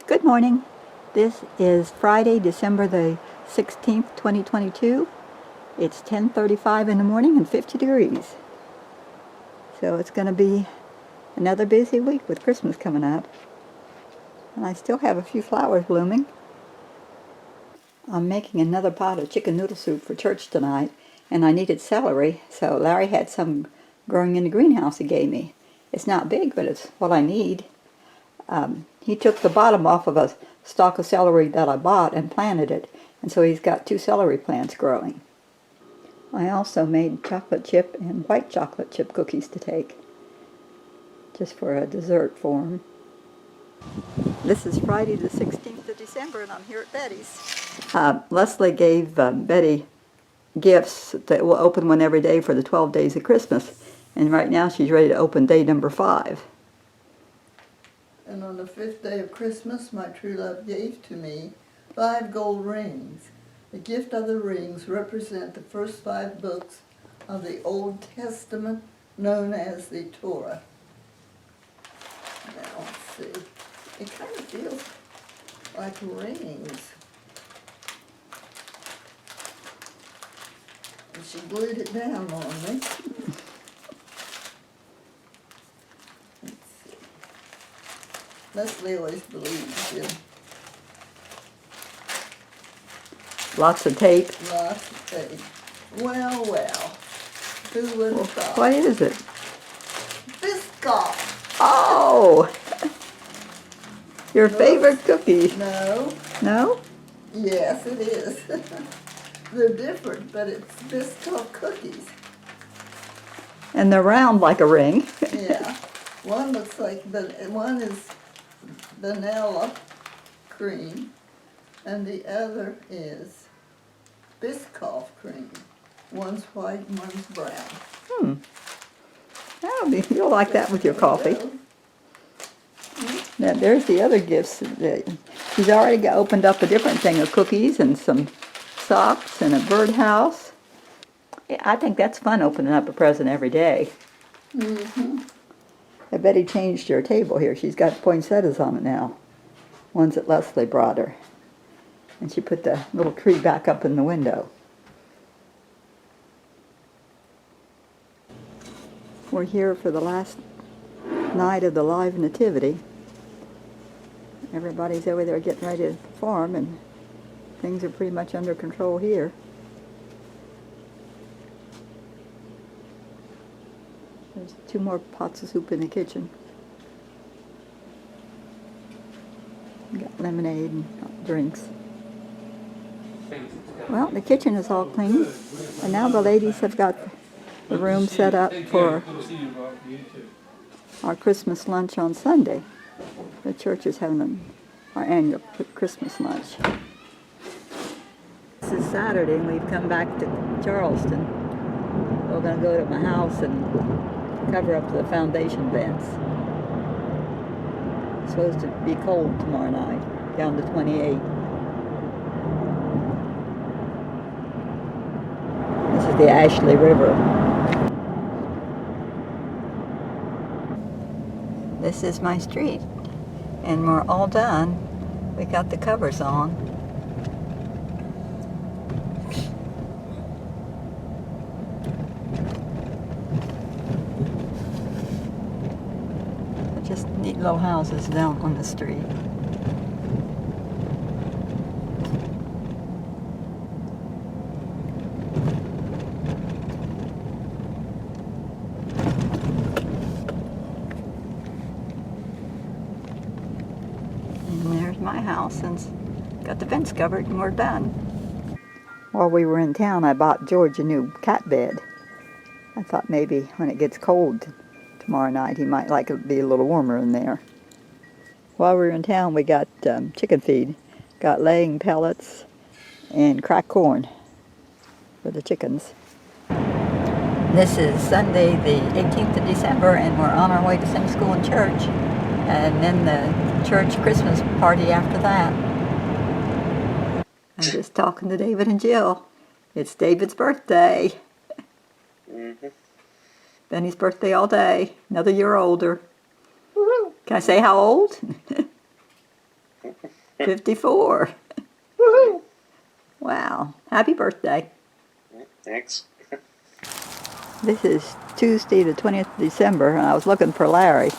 Good morning. This is Friday, December the 16th, 2022. It's 10:35 in the morning and 50 degrees. So it's going to be another busy week with Christmas coming up. And I still have a few flowers blooming. I'm making another pot of chicken noodle soup for church tonight, and I needed celery, so Larry had some growing in the greenhouse he gave me. It's not big, but it's what I need. He took the bottom off of a stalk of celery that I bought and planted it, and so he's got 2 celery plants growing. I also made chocolate chip and white chocolate chip cookies to take, just for a dessert for him. This is Friday the 16th of December, and I'm here at Betty's. Leslie gave Betty gifts that will open one every day for the 12 days of Christmas, and right now she's ready to open day number 5. And on the 5th day of Christmas, my true love gave to me 5 gold rings. The gift of the rings represent the first 5 books of the Old Testament, known as the Torah. Now, let's see. It kind of feels like rings. And she glued it down on me. Leslie always believes in Lots of tape. lots of tape. Well, who would have thought? What is it? Biscoff. Oh! Your favorite cookie. No. No? Yes, it is. They're different, but it's Biscoff cookies. And they're round like a ring. Yeah. One looks like, one is vanilla cream, and the other is Biscoff cream. One's white and one's brown. You'll like that with your coffee. Now there's the other gifts. She's already opened up a different thing of cookies and some socks and a birdhouse. Yeah, I think that's fun, opening up a present every day. Mm-hmm. I bet he changed her table here. She's got poinsettias on it now. Ones that Leslie brought her. And she put the little tree back up in the window. We're here for the last night of the live nativity. Everybody's over there getting ready to perform, and things are pretty much under control here. There's 2 more pots of soup in the kitchen. We got lemonade and drinks. Well, the kitchen is all clean, and now the ladies have got the room set up for our Christmas lunch on Sunday. The church is having our annual Christmas lunch. This is Saturday, and we've come back to Charleston. We're going to go to my house and cover up the foundation vents. It's supposed to be cold tomorrow night, down to 28. This is the Ashley River. This is my street, and we're all done. We got the covers on. Just neat little houses down on the street. And there's my house, and got the fence covered, and we're done. While we were in town, I bought George a new cat bed. I thought maybe when it gets cold tomorrow night, he might like it to be a little warmer in there. While we were in town, we got chicken feed. Got laying pellets and cracked corn for the chickens. This is Sunday the 18th of December, and we're on our way to Sunday school and church, and then the church Christmas party after that. I'm just talking to David and Jill. It's David's birthday. Benny's birthday all day. Another year older. Can I say how old? 54. Woohoo! Wow. Happy birthday. Thanks. This is Tuesday the 20th of December, and I was looking for Larry.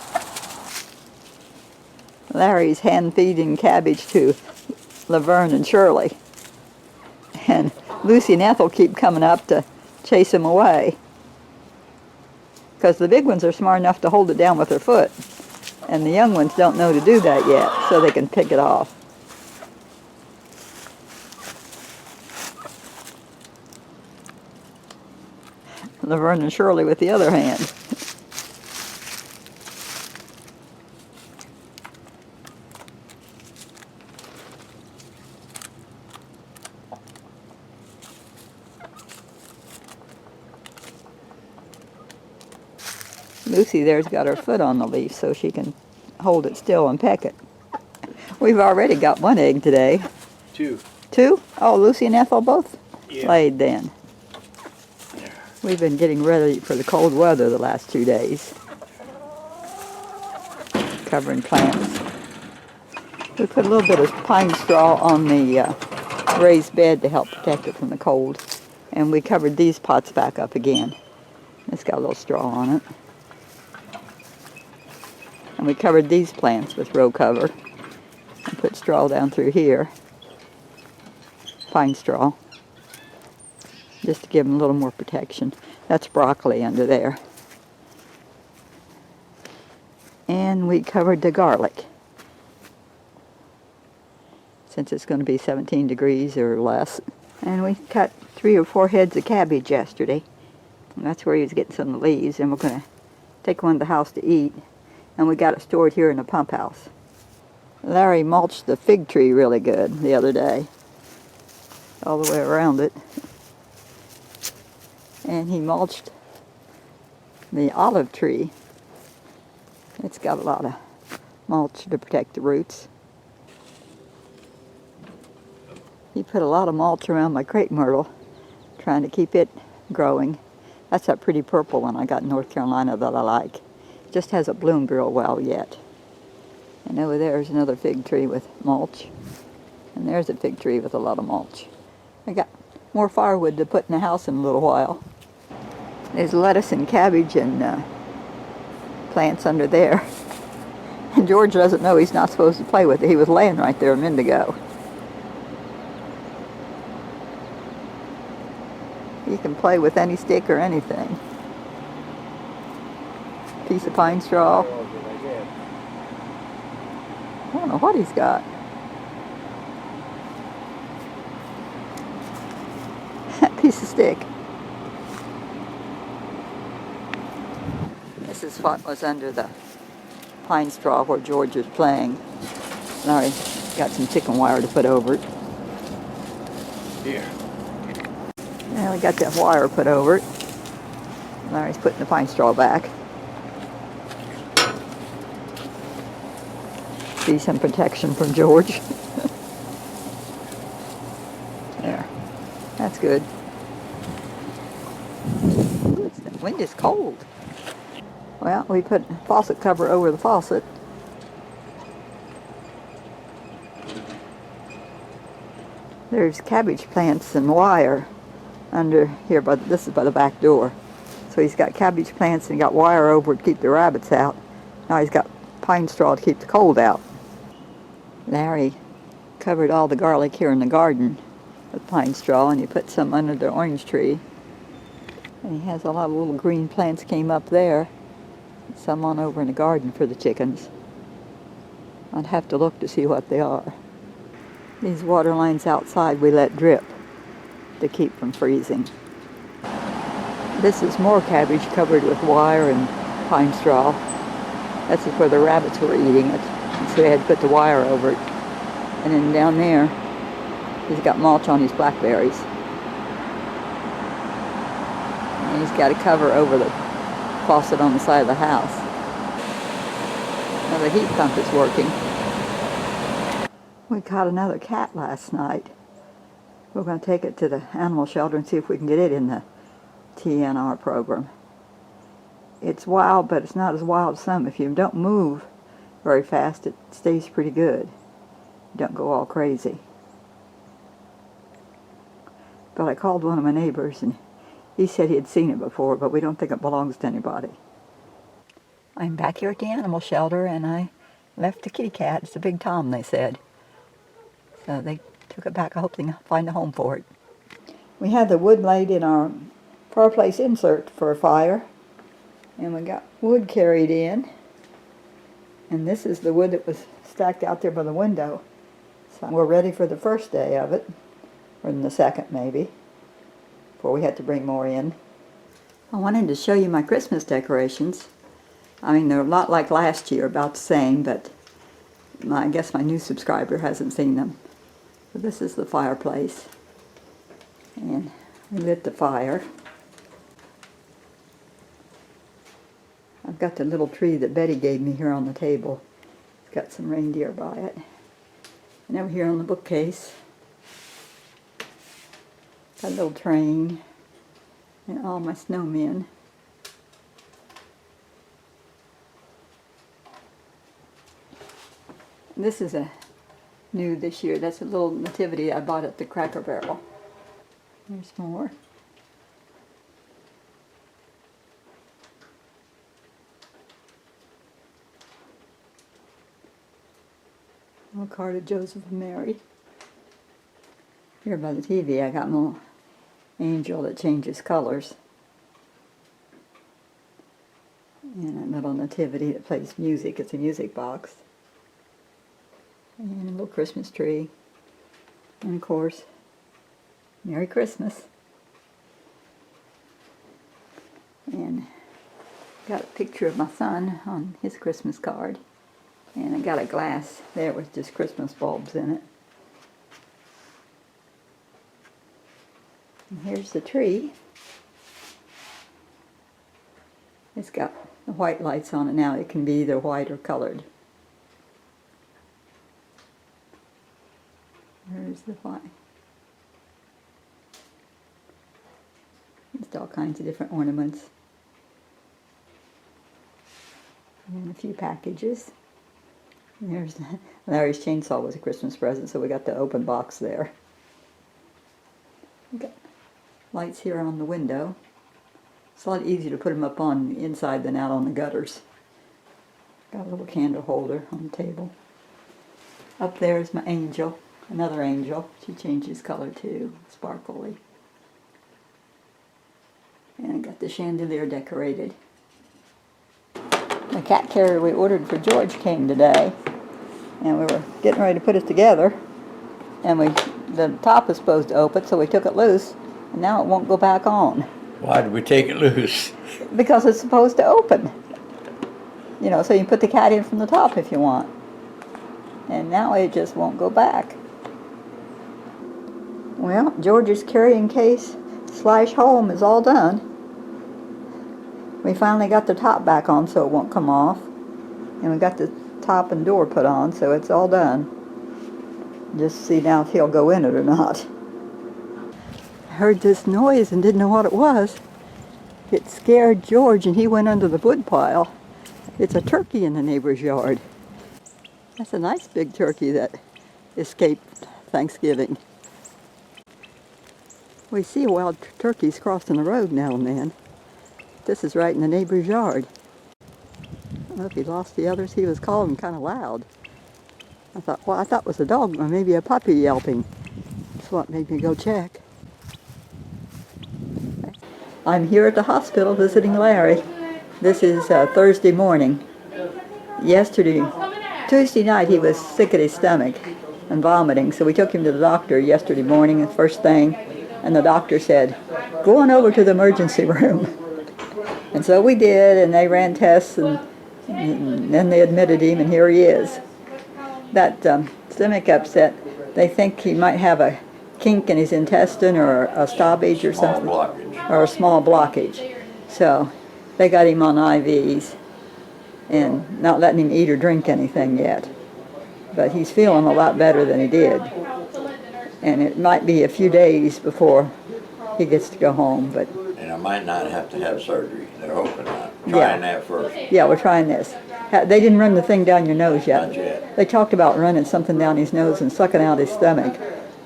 Larry's hand feeding cabbage to Laverne and Shirley. And Lucy and Ethel keep coming up to chase him away. Because the big ones are smart enough to hold it down with their foot. And the young ones don't know to do that yet, so they can pick it off. Laverne and Shirley with the other hand. Lucy there's got her foot on the leaf so she can hold it still and peck it. We've already got one egg today. Two. Two? Oh, Lucy and Ethel both Yeah. laid then. We've been getting ready for the cold weather the last 2 days. Covering plants. We put a little bit of pine straw on the raised bed to help protect it from the cold. And we covered these pots back up again. It's got a little straw on it. And we covered these plants with row cover. And put straw down through here. Pine straw. Just to give them a little more protection. That's broccoli under there. And we covered the garlic. Since it's going to be 17 degrees or less. And we cut 3 or 4 heads of cabbage yesterday. And that's where he was getting some of the leaves. And we're going to take one to the house to eat. And we got it stored here in the pump house. Larry mulched the fig tree really good the other day. All the way around it. And he mulched the olive tree. It's got a lot of mulch to protect the roots. He put a lot of mulch around my crepe myrtle, trying to keep it growing. That's that pretty purple one I got in North Carolina that I like. It just hasn't bloomed real well yet. And over there's another fig tree with mulch. And there's a fig tree with a lot of mulch. I got more firewood to put in the house in a little while. There's lettuce and cabbage and plants under there. And George doesn't know he's not supposed to play with it. He was laying right there a minute ago. He can play with any stick or anything. Piece of pine straw. I don't know what he's got. Piece of stick. This is what was under the pine straw where George was playing. Larry got some chicken wire to put over it. Here. And we got that wire put over it. Larry's putting the pine straw back. See some protection from George. There. That's good. Ooh, the wind is cold. Well, we put faucet cover over the faucet. There's cabbage plants and wire under here, but this is by the back door. So he's got cabbage plants and he got wire over to keep the rabbits out. Now he's got pine straw to keep the cold out. Larry covered all the garlic here in the garden with pine straw, and he put some under the orange tree. And he has a lot of little green plants came up there. Some on over in the garden for the chickens. I'd have to look to see what they are. These water lines outside we let drip to keep from freezing. This is more cabbage covered with wire and pine straw. This is where the rabbits were eating it. So he had to put the wire over it. And then down there, he's got mulch on his blackberries. And he's got a cover over the faucet on the side of the house. Now the heat pump is working. We caught another cat last night. We're going to take it to the animal shelter and see if we can get it in the TNR program. It's wild, but it's not as wild as some. If you don't move very fast, it stays pretty good. don't go all crazy. But I called one of my neighbors and he said he had seen it before, but we don't think it belongs to anybody. I'm back here at the animal shelter and I left the kitty cat. It's a big Tom, they said. So they took it back. I hope they can find a home for it. We had the wood laid in our fireplace insert for a fire. And we got wood carried in. And this is the wood that was stacked out there by the window. So we're ready for the first day of it. Or the second, maybe. Before we had to bring more in. I wanted to show you my Christmas decorations. I mean, they're a lot like last year, about the same, but I guess my new subscriber hasn't seen them. So this is the fireplace. And we lit the fire. I've got the little tree that Betty gave me here on the table. It's got some reindeer by it. And over here on the bookcase, got a little train and all my snowmen. This is a new this year. That's a little nativity I bought at the Cracker Barrel. There's more. A little card of Joseph and Mary. Here by the TV I got my little angel that changes colors. And a little nativity that plays music. It's a music box. And a little Christmas tree. And of course, Merry Christmas. And got a picture of my son on his Christmas card. And I got a glass there with just Christmas bulbs in it. And here's the tree. It's got the white lights on it now. It can be either white or colored. There's the white. Just all kinds of different ornaments. And a few packages. And there's Larry's chainsaw was a Christmas present, so we got the open box there. We got lights here on the window. It's a lot easier to put them up on the inside than out on the gutters. Got a little candle holder on the table. Up there is my angel, another angel. She changes color too, sparkly. And I got the chandelier decorated. The cat carrier we ordered for George came today, and we were getting ready to put it together. And the top is supposed to open, so we took it loose, and now it won't go back on. Why did we take it loose? Because it's supposed to open. You know, so you can put the cat in from the top if you want. And now it just won't go back. Well, George's carrying case / home is all done. We finally got the top back on so it won't come off. And we got the top and door put on, so it's all done. Just see now if he'll go in it or not. I heard this noise and didn't know what it was. It scared George and he went under the wood pile. It's a turkey in the neighbor's yard. That's a nice big turkey that escaped Thanksgiving. We see wild turkeys crossing the road now and then. This is right in the neighbor's yard. I don't know if he lost the others. He was calling kind of loud. I thought it was a dog or maybe a puppy yelping. That's what made me go check. I'm here at the hospital visiting Larry. This is Thursday morning. Tuesday night he was sick at his stomach and vomiting, so we took him to the doctor yesterday morning, the first thing, and the doctor said, "Go on over to the emergency room." And so we did, and they ran tests, and then they admitted him, and here he is. That stomach upset, they think he might have a kink in his intestine or a stoppage or something. Or a small blockage. So they got him on IVs and not letting him eat or drink anything yet. But he's feeling a lot better than he did. And it might be a few days before he gets to go home. But And I might not have to have surgery. They're hoping not. Trying that first. yeah, we're trying this. They didn't run the thing down your nose yet. Not yet. They talked about running something down his nose and sucking out his stomach,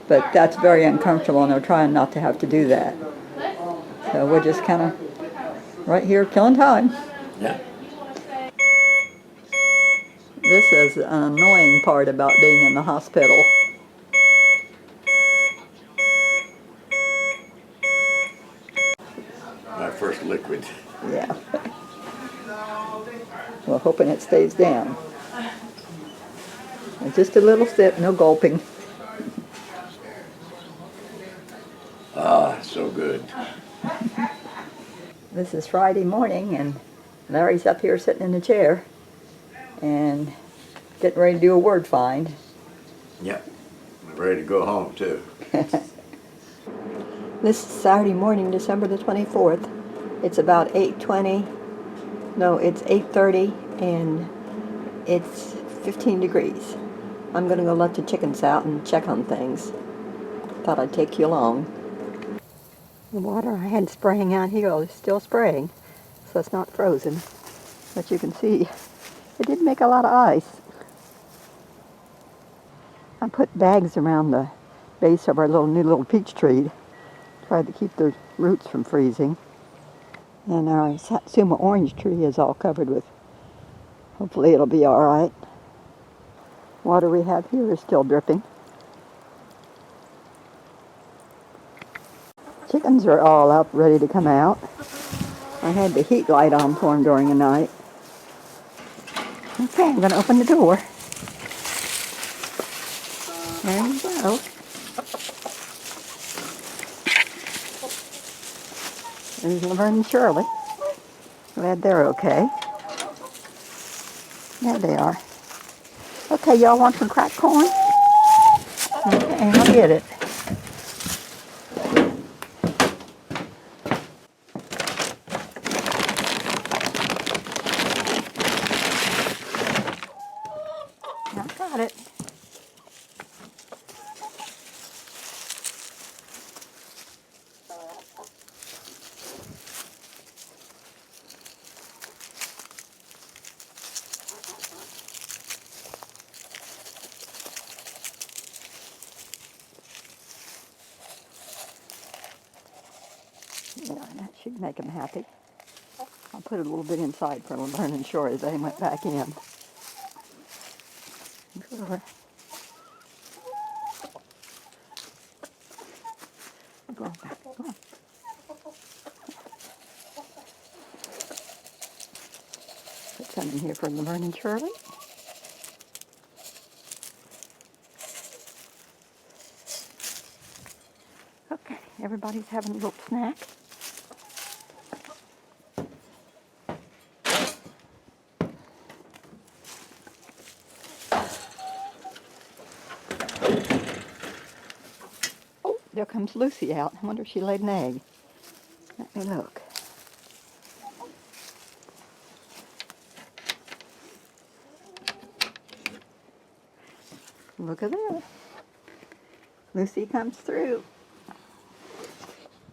but that's very uncomfortable, and they're trying not to have to do that. So we're just kind of right here killing time. Yeah. This is an annoying part about being in the hospital. My first liquid. Yeah. Well, hoping it stays down. And just a little sip, no gulping. Ah, so good. This is Friday morning, and Larry's up here sitting in the chair and getting ready to do a word find. Yep. I'm ready to go home too. This is Saturday morning, December the 24th. It's about 8:20. No, it's 8:30, and it's 15 degrees. I'm going to go let the chickens out and check on things. Thought I'd take you along. The water I had spraying out here is still spraying, so it's not frozen. But you can see it did make a lot of ice. I put bags around the base of our new little peach tree. Tried to keep the roots from freezing. And our Satsuma orange tree is all covered with, hopefully it'll be all right. Water we have here is still dripping. Chickens are all up, ready to come out. I had the heat light on for them during the night. Okay, I'm going to open the door. There you go. There's Laverne and Shirley. Glad they're okay. There they are. Okay, y'all want some cracked corn? Okay, I'll get it. I got it. Yeah, that should make them happy. I'll put a little bit inside for Laverne and Shore as they went back in. Sure. Go on back. Go on. Put some in here for Laverne and Shirley. Okay, everybody's having a little snack. Oh, there comes Lucy out. I wonder if she laid an egg. Let me look. Look at there. Lucy comes through.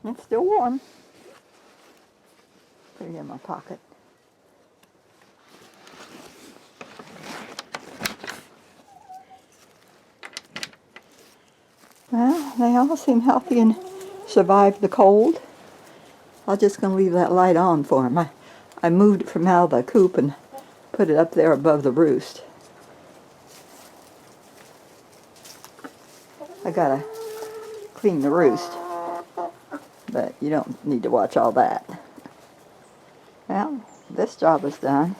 It's still warm. Put it in my pocket. Well, they all seem healthy and survived the cold. I'm just going to leave that light on for them. I moved it from out of the coop and put it up there above the roost. I gotta clean the roost, but you don't need to watch all that. Well, this job is done.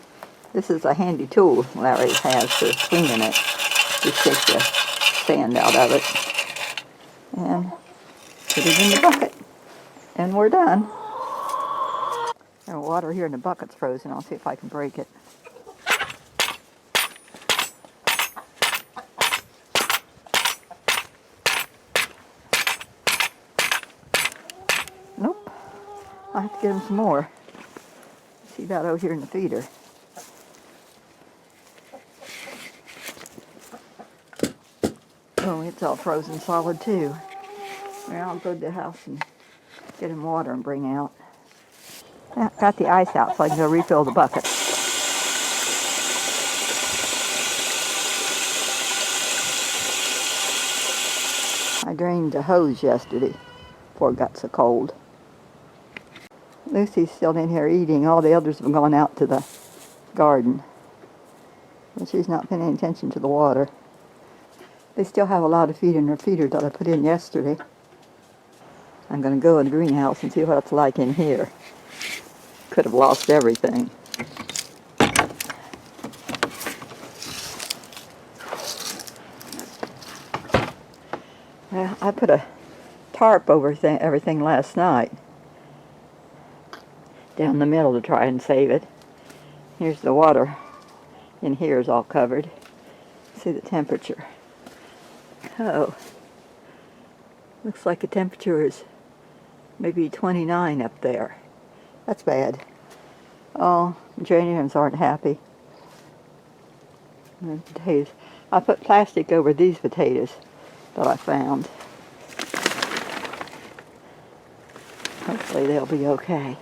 This is a handy tool Larry has for cleaning it. Just take the sand out of it and put it in the bucket, and we're done. The water here in the bucket's frozen. I'll see if I can break it. Nope. I'll have to get him some more. See that over here in the feeder. Oh, it's all frozen solid too. Well, I'll go to the house and get him water and bring out. Yeah, got the ice out so I can go refill the bucket. I drained the hose yesterday before it got so cold. Lucy's still in here eating. All the others have gone out to the garden. But she's not paying any attention to the water. They still have a lot of feed in their feeder that I put in yesterday. I'm going to go in the greenhouse and see what it's like in here. Could have lost everything. Well, I put a tarp over everything last night. Down the middle to try and save it. Here's the water. In here is all covered. See the temperature. Oh. Looks like the temperature is maybe 29 up there. That's bad. Oh, geraniums aren't happy. And potatoes. I put plastic over these potatoes that I found. Hopefully they'll be okay.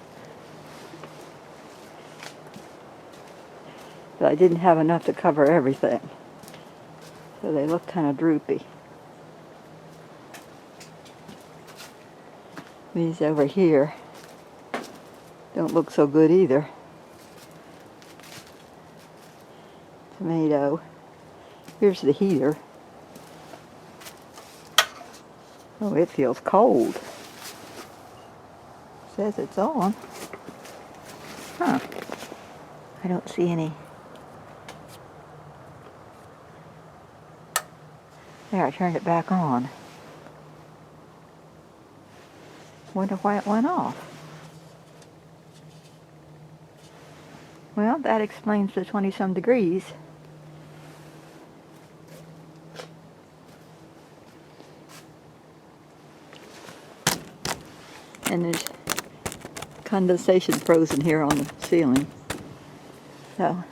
But I didn't have enough to cover everything. So they look kind of droopy. These over here don't look so good either. Tomato. Here's the heater. Oh, it feels cold. Says it's on. Huh. I don't see any. There, I turned it back on. Wonder why it went off. Well, that explains the 20-some degrees. And there's condensation frozen here on the ceiling. So,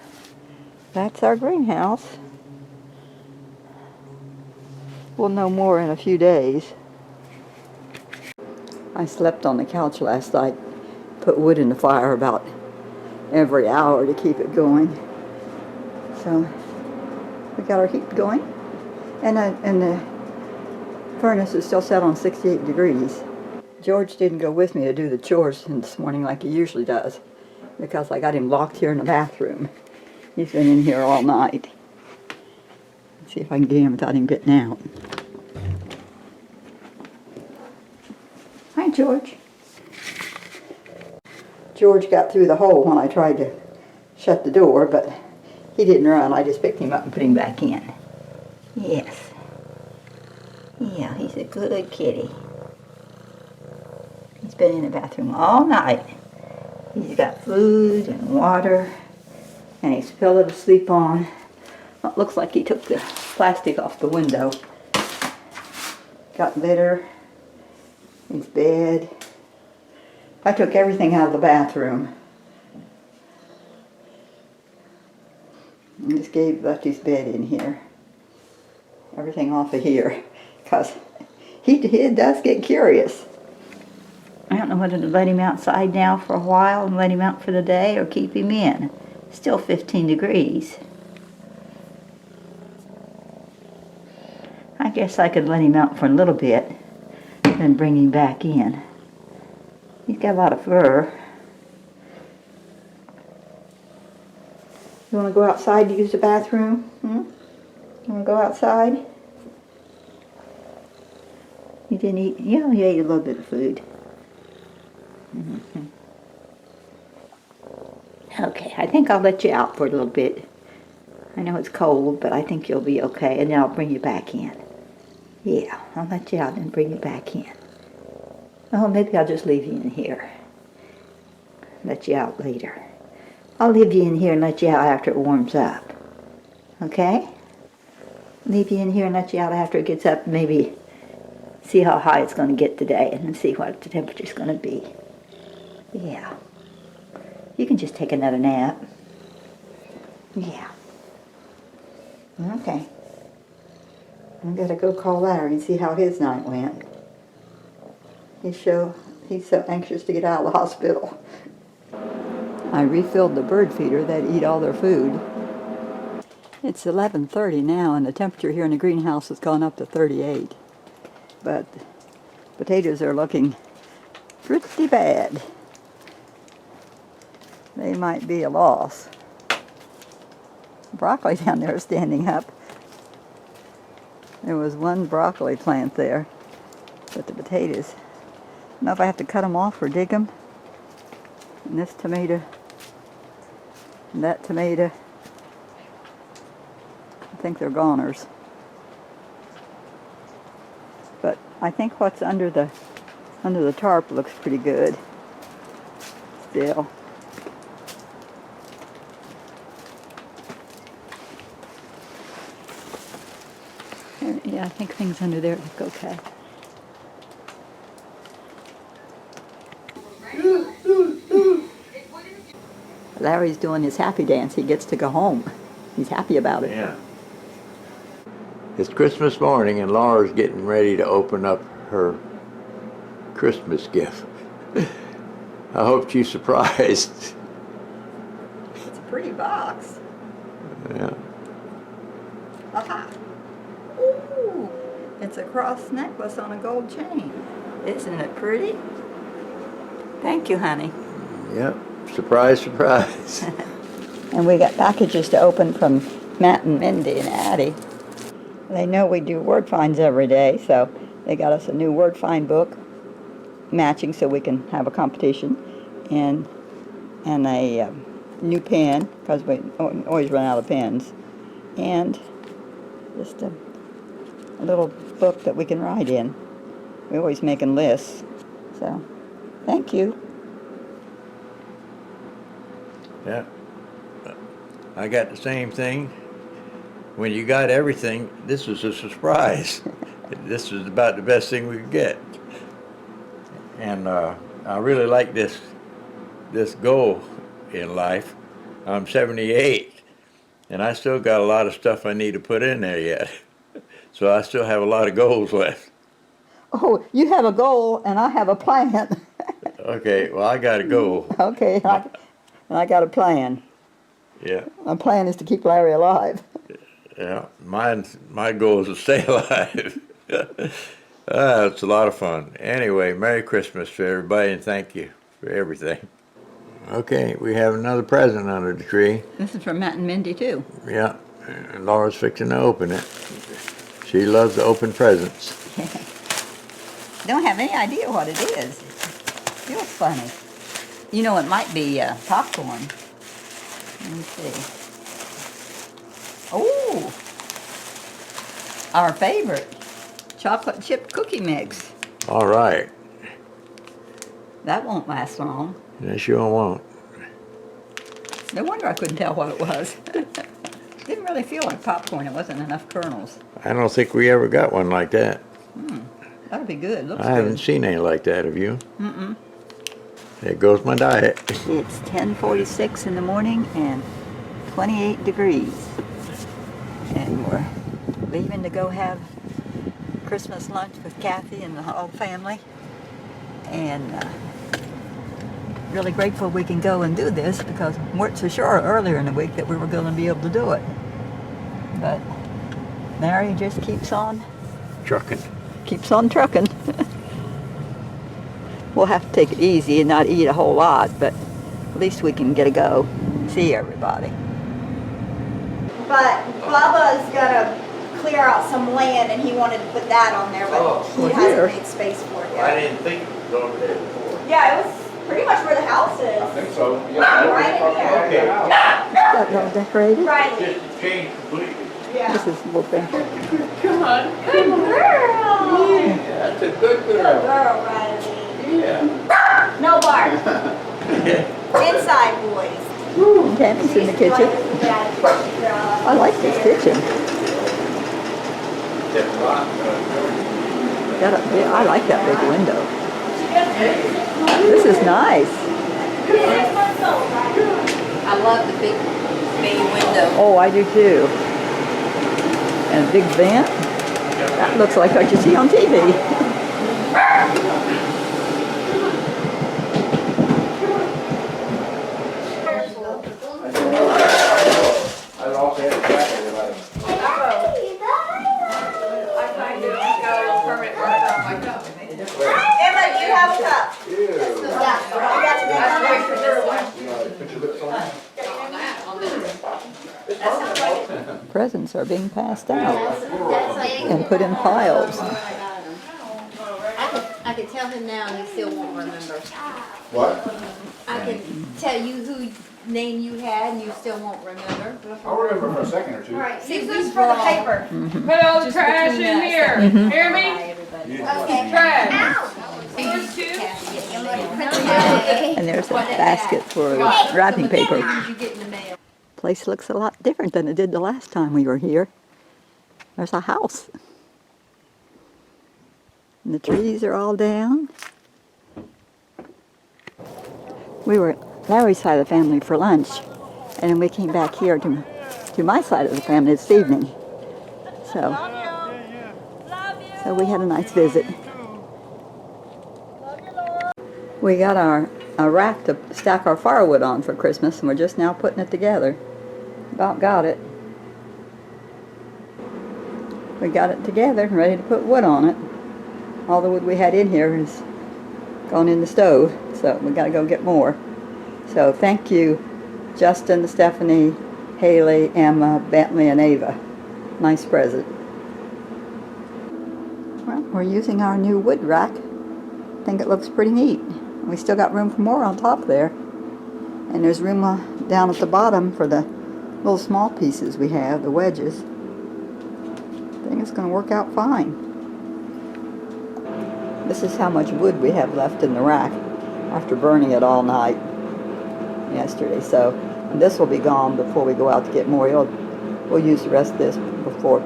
that's our greenhouse. We'll know more in a few days. I slept on the couch last night, put wood in the fire about every hour to keep it going. So we got our heat going, and the furnace is still set on 68 degrees. George didn't go with me to do the chores this morning like he usually does, because I got him locked here in the bathroom. He's been in here all night. Let's see if I can get him without him getting out. Hi, George. George got through the hole when I tried to shut the door, but he didn't run. I just picked him up and put him back in. Yes. Yeah, he's a good kitty. He's been in the bathroom all night. He's got food and water, and his pillow to sleep on. Well, it looks like he took the plastic off the window. Got litter. His bed. I took everything out of the bathroom. And just left his bed in here. Everything off of here. Because he does get curious. I don't know whether to let him outside now for a while and let him out for the day or keep him in. Still 15 degrees. I guess I could let him out for a little bit, then bring him back in. He's got a lot of fur. You want to go outside to use the bathroom? You want to go outside? You didn't eat? Yeah, you ate a little bit of food. Okay, I think I'll let you out for a little bit. I know it's cold, but I think you'll be okay, and then I'll bring you back in. Yeah, I'll let you out and bring you back in. Oh, maybe I'll just leave you in here. Let you out later. I'll leave you in here and let you out after it warms up. Okay? Leave you in here and let you out after it gets up. Maybe see how high it's going to get today and then see what the temperature's going to be. Yeah. You can just take another nap. Yeah. Okay. I'm going to go call Larry and see how his night went. He's so anxious to get out of the hospital. I refilled the bird feeder that eat all their food. It's 11:30 now, and the temperature here in the greenhouse has gone up to 38. but potatoes are looking pretty bad. They might be a loss. Broccoli down there is standing up. There was one broccoli plant there, but the potatoes, I don't know if I have to cut them off or dig them. And this tomato, and that tomato, I think they're goners. But I think what's under the tarp looks pretty good still. Yeah, I think things under there look okay. Larry's doing his happy dance. He gets to go home. He's happy about it. Yeah. It's Christmas morning and Laura's getting ready to open up her Christmas gift. I hope she's surprised. It's a pretty box. Yeah. Aha! Ooh! It's a cross necklace on a gold chain. Isn't it pretty? Thank you, honey. Yep. Surprise, surprise. And we got packages to open from Matt and Mindy and Addie. They know we do word finds every day, so they got us a new word find book, matching so we can have a competition, and a new pen, because we always run out of pens, and just a little book that we can write in. We're always making lists, so thank you. Yeah. I got the same thing. When you got everything, this was a surprise. This was about the best thing we could get. And I really like this goal in life. I'm 78, and I still got a lot of stuff I need to put in there yet. So I still have a lot of goals left. Oh, you have a goal and I have a plan. Okay, well, I got a goal. Okay, and I got a plan. Yeah, My plan is to keep Larry alive. yeah. My goal is to stay alive. It's a lot of fun. Anyway, Merry Christmas to everybody, and thank you for everything. Okay, we have another present under the tree. This is from Matt and Mindy, too. Yeah, and Laura's fixing to open it. She loves to open presents. Don't have any idea what it is. Feels funny. You know, it might be popcorn. Let me see. Oh, our favorite chocolate chip cookie mix. All right. That won't last long. It sure won't. No wonder I couldn't tell what it was. Didn't really feel like popcorn. It wasn't enough kernels. I don't think we ever got one like that. That'll be good. Looks I haven't good. seen any like that, have you? Mm-mm. There goes my diet. It's 10:46 in the morning and 28 degrees. And we're leaving to go have Christmas lunch with Kathy and the whole family. And really grateful we can go and do this because we weren't so sure earlier in the week that we were going to be able to do it. But Mary just keeps on Trucking. trucking. We'll have to take it easy and not eat a whole lot, but at least we can get a go, see everybody. But Bubba's gonna clear out some land and he wanted to put that on there, but he well, hasn't here. made space for it yet. didn't think it was over there before. Yeah, it was pretty much where the house is. I think so. Right in here. Okay. Got it all decorated. Right. Just changed completely. Yeah. This is little thing. Come on. Good girl. Yeah, that's a good Good girl. girl, Riley. Yeah. No bark. Inside, boys. Tammy's in the kitchen. I like this kitchen. I like that big window. This is nice. I love the big bay window. Oh, I do too. And a big vent. That looks like what you see on TV. I also had a jacket about it. I find it got a little permit marker on Emma, do you have a cup? Ew. Yeah, I got you that. Presents are being passed out and put in piles. I could tell him now and he still won't remember. What? I could tell you who name you had and you still won't remember. I'll remember for a second or two. See, Use this for the paper. Put all the trash in here. Hear me? Okay. Trash. Yours too? And there's a basket for wrapping paper. You get in the mail. Place looks a lot different than it did the last time we were here. There's a house. And the trees are all down. We were at Larry's side of the family for lunch, and then we came back here to my side of the family this evening. So we had a nice visit. We got a rack to stack our firewood on for Christmas, and we're just now putting it together. About got it. We got it together and ready to put wood on it. All the wood we had in here is gone in the stove, so we got to go get more. So thank you, Justin, Stephanie, Haley, Emma, Bentley, and Ava. Nice present. Well, we're using our new wood rack. I think it looks pretty neat. We still got room for more on top there. And there's room down at the bottom for the little small pieces we have, the wedges. I think it's going to work out fine. This is how much wood we have left in the rack after burning it all night yesterday. So this will be gone before we go out to get more. We'll use the rest of this before,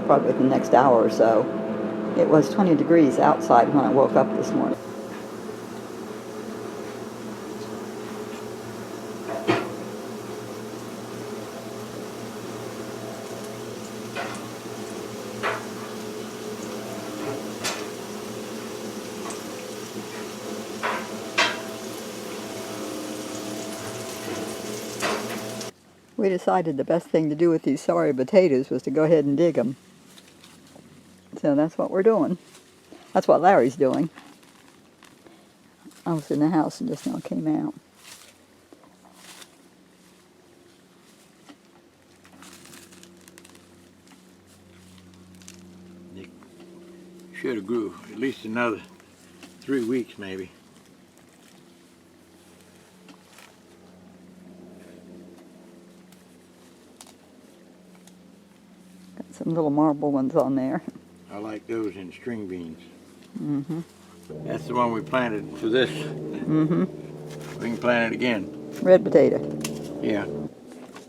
probably the next hour or so. It was 20 degrees outside when I woke up this morning. We decided the best thing to do with these sorry potatoes was to go ahead and dig them. So that's what we're doing. That's what Larry's doing. I was in the house and just now came out. They should have grew at least another 3 weeks maybe. Got some little marble ones on there. I like those in string beans. Mm-hmm. That's the one we planted for this. Mm-hmm. We can plant it again. Red potato. Yeah.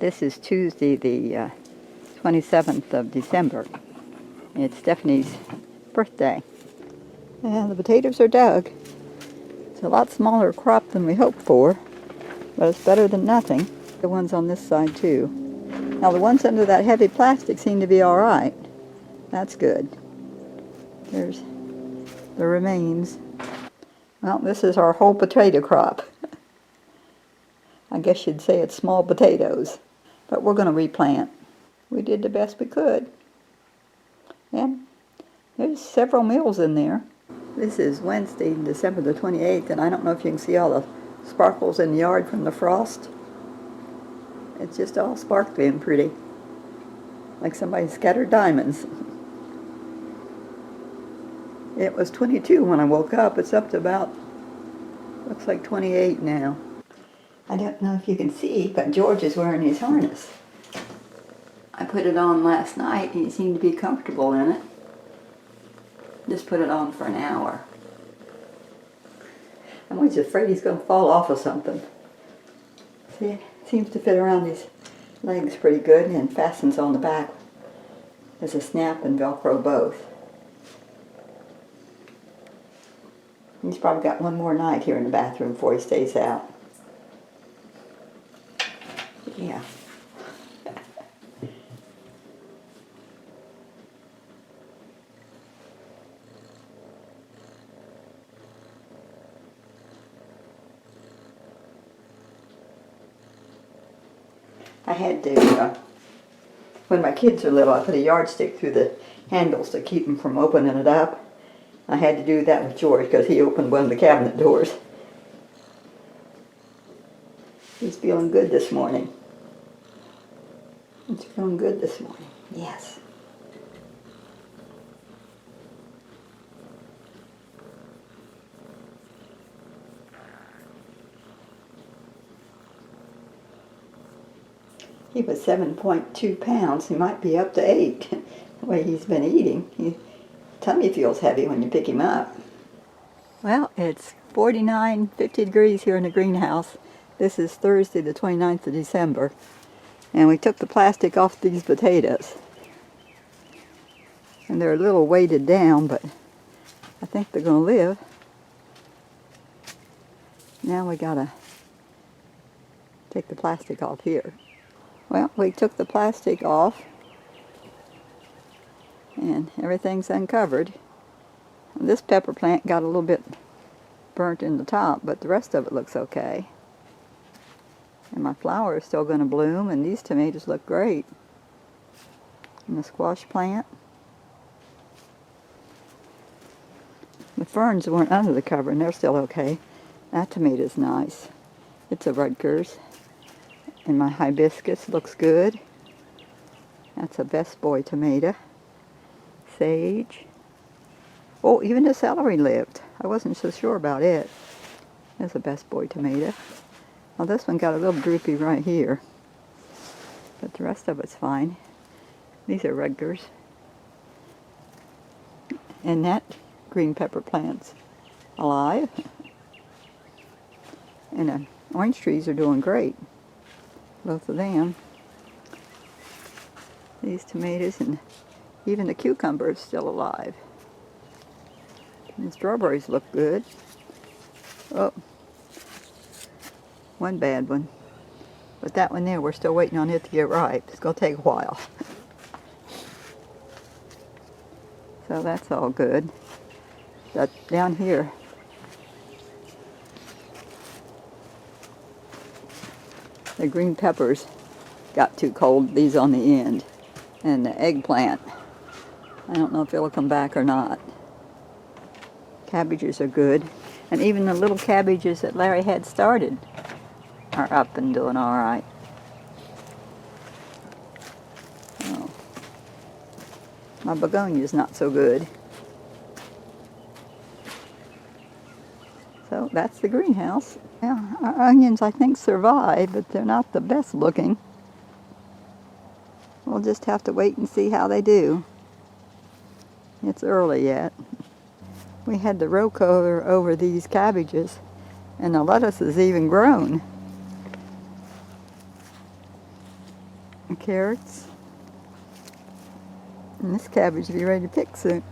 This is Tuesday, the 27th of December. It's Stephanie's birthday. And the potatoes are dug. It's a lot smaller crop than we hoped for, but it's better than nothing. The ones on this side too. Now the ones under that heavy plastic seem to be all right. That's good. There's the remains. Well, this is our whole potato crop. I guess you'd say it's small potatoes, but we're going to replant. We did the best we could. And there's several meals in there. This is Wednesday, December the 28th, and I don't know if you can see all the sparkles in the yard from the frost. It's just all sparkly and pretty, like somebody scattered diamonds. It was 22 when I woke up. It's up to about, looks like 28 now. I don't know if you can see, but George is wearing his harness. I put it on last night and he seemed to be comfortable in it. Just put it on for an hour. I'm always afraid he's going to fall off of something. See, it seems to fit around his legs pretty good and fastens on the back. There's a snap and Velcro both. He's probably got one more night here in the bathroom before he stays out. Yeah. I had to, when my kids are little, I put a yardstick through the handles to keep them from opening it up. I had to do that with George because he opened one of the cabinet doors. He's feeling good this morning. He's feeling good this morning. Yes. He was 7.2 pounds. He might be up to 8 the way he's been eating. His tummy feels heavy when you pick him up. Well, it's 49, 50 degrees here in the greenhouse. This is Thursday, the 29th of December. And we took the plastic off these potatoes. And they're a little weighted down, but I think they're going to live. Now we got to take the plastic off here. Well, we took the plastic off and everything's uncovered. This pepper plant got a little bit burnt in the top, but the rest of it looks okay. And my flower is still going to bloom, and these tomatoes look great. And the squash plant. The ferns weren't under the cover, and they're still okay. That tomato's nice. It's a Rutgers. And my hibiscus looks good. That's a best boy tomato. Sage. Oh, even the celery lived. I wasn't so sure about it. There's a best boy tomato. Well, this one got a little droopy right here. But the rest of it's fine. These are Rutgers. And that green pepper plant's alive. And the orange trees are doing great. Both of them. These tomatoes and even the cucumber is still alive. And the strawberries look good. Oh, one bad one. But that one there, we're still waiting on it to get ripe. It's going to take a while. So that's all good. But down here, the green peppers got too cold, these on the end. And the eggplant, I don't know if it'll come back or not. Cabbages are good. And even the little cabbages that Larry had started are up and doing all right. Oh. My begonia's not so good. So that's the greenhouse. Yeah, our onions I think survive, but they're not the best looking. We'll just have to wait and see how they do. It's early yet. We had the row cover over these cabbages, and the lettuce is even grown. And carrots. And this cabbage will be ready to pick soon.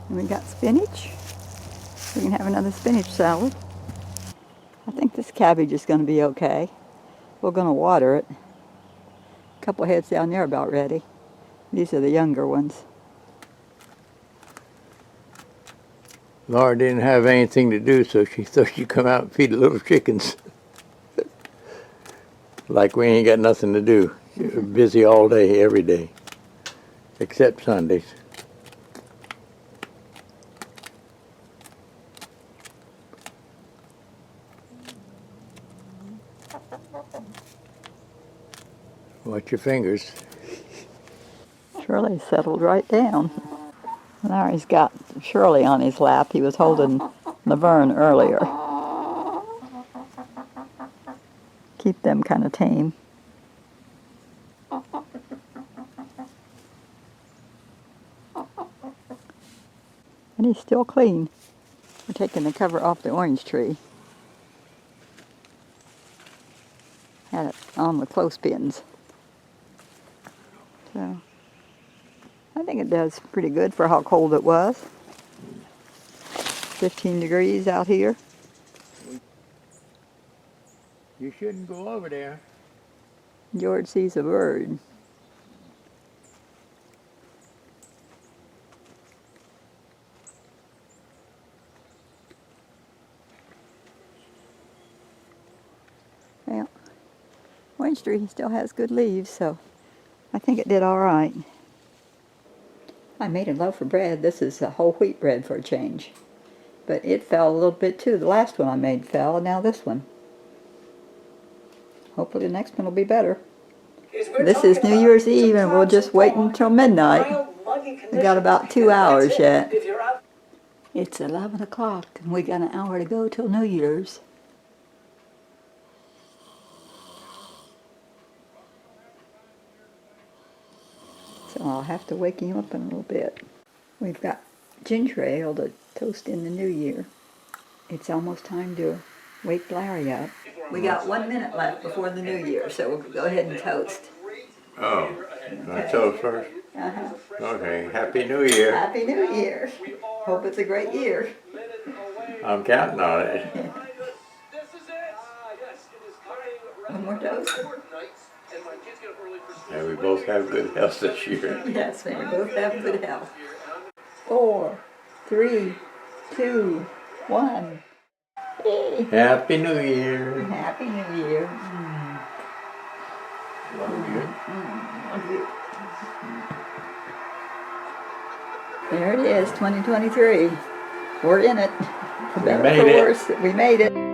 And we got spinach. We can have another spinach salad. I think this cabbage is going to be okay. We're going to water it. A couple of heads down there are about ready. These are the younger ones. Laura didn't have anything to do, so she thought she'd come out and feed the little chickens. Like we ain't got nothing to do. We're busy all day, every day, except Sundays. Watch your fingers. Shirley settled right down. Larry's got Shirley on his lap. He was holding Laverne earlier. Keep them kind of tame. And he's still clean. We're taking the cover off the orange tree. Had it on with clothespins. So I think it does pretty good for how cold it was. 15 degrees out here. You shouldn't go over there. George sees a bird. Well, orange tree still has good leaves, so I think it did all right. I made a loaf of bread. This is a whole wheat bread for a change. But it fell a little bit too. The last one I made fell, and now this one. Hopefully the next one will be better. This is New Year's Eve, and we'll just wait until midnight. We got about 2 hours yet. It's 11 o'clock, and we got an hour to go till New Year's. So I'll have to wake him up in a little bit. We've got ginger ale to toast in the new year. It's almost time to wake Larry up. We got 1 minute left before the new year, so we'll go ahead and toast. Oh, I toast first? Uh-huh. Okay, Happy New Year. Happy New Year. Hope it's a great year. I'm counting on it. One more toast? And we both have good health this year. Yes, we both have good health. 4, 3, 2, 1. Yay. Happy New Year. Happy New Year. Love you. There it is, 2023. We're in it. For We better or made for it. worse, we made it.